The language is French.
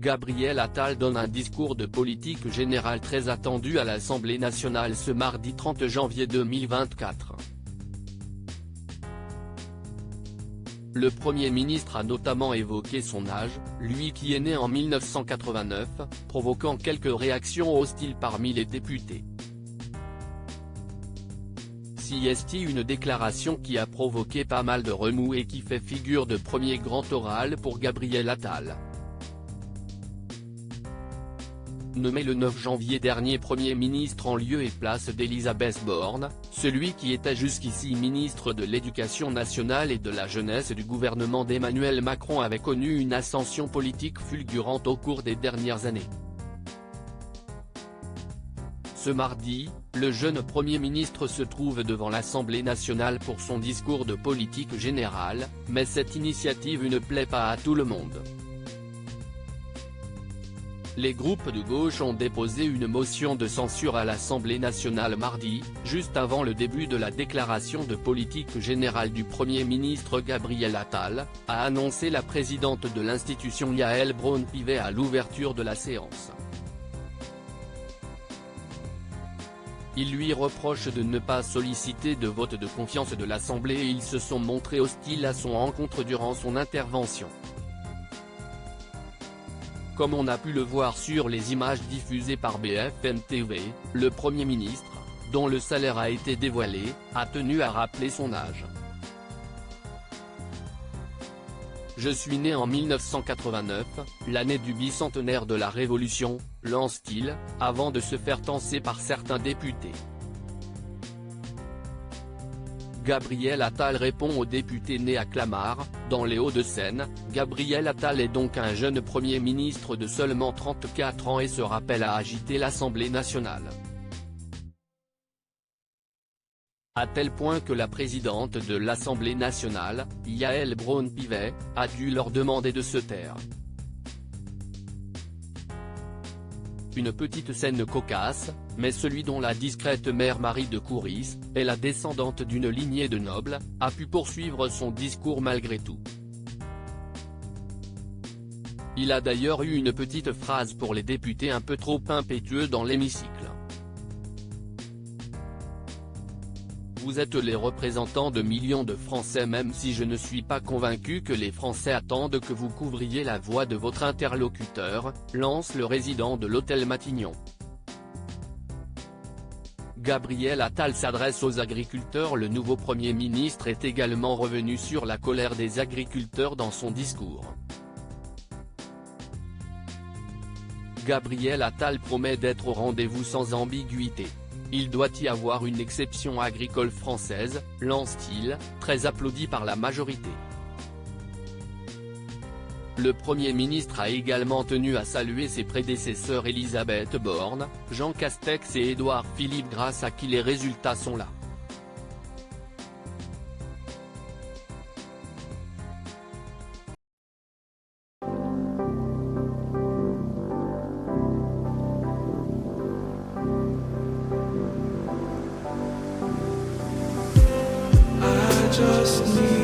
Gabriel Attal donne un discours de politique générale très attendu à l'Assemblée nationale ce mardi 30 janvier 2024. Le Premier ministre a notamment évoqué son âge, lui qui est né en 1989, provoquant quelques réactions hostiles parmi les députés. C'est une déclaration qui a provoqué pas mal de remous et qui fait figure de premier grand oral pour Gabriel Attal. Nommé le 9 janvier dernier Premier ministre en lieu et place d'Elisabeth Borne, celui qui était jusqu'ici ministre de l'Éducation nationale et de la jeunesse du gouvernement d'Emmanuel Macron avait connu une ascension politique fulgurante au cours des dernières années. Ce mardi, le jeune Premier ministre se trouve devant l'Assemblée nationale pour son discours de politique générale, mais cette initiative ne plaît pas à tout le monde. Les groupes de gauche ont déposé une motion de censure à l'Assemblée nationale mardi, juste avant le début de la déclaration de politique générale du Premier ministre Gabriel Attal, a annoncé la présidente de l'institution Yaël Braun-Pivet à l'ouverture de la séance. Ils lui reprochent de ne pas solliciter de vote de confiance de l'Assemblée et ils se sont montrés hostiles à son encontre durant son intervention. Comme on a pu le voir sur les images diffusées par BFM TV, le Premier ministre, dont le salaire a été dévoilé, a tenu à rappeler son âge. « Je suis né en 1989, l'année du bicentenaire de la Révolution », lance-t-il, avant de se faire tancer par certains députés. Gabriel Attal répond aux députés nés à Clamart, dans les Hauts-de-Seine. Gabriel Attal est donc un jeune Premier ministre de seulement 34 ans et se rappelle à agiter l'Assemblée nationale. À tel point que la présidente de l'Assemblée nationale, Yaël Braun-Pivet, a dû leur demander de se taire. Une petite scène cocasse, mais celui dont la discrète mère Marie de Couris, est la descendante d'une lignée de nobles, a pu poursuivre son discours malgré tout. Il a d'ailleurs eu une petite phrase pour les députés un peu trop impétueux dans l'hémicycle. Vous êtes les représentants de millions de Français même si je ne suis pas convaincu que les Français attendent que vous couvriez la voix de votre interlocuteur, lance le résident de l'hôtel Matignon. Gabriel Attal s'adresse aux agriculteurs. Le nouveau Premier ministre est également revenu sur la colère des agriculteurs dans son discours. Gabriel Attal promet d'être au rendez-vous sans ambiguïté. Il doit y avoir une exception agricole française, lance-t-il, très applaudi par la majorité. Le Premier ministre a également tenu à saluer ses prédécesseurs Elisabeth Borne, Jean Castex et Édouard Philippe grâce à qui les résultats sont là. Just need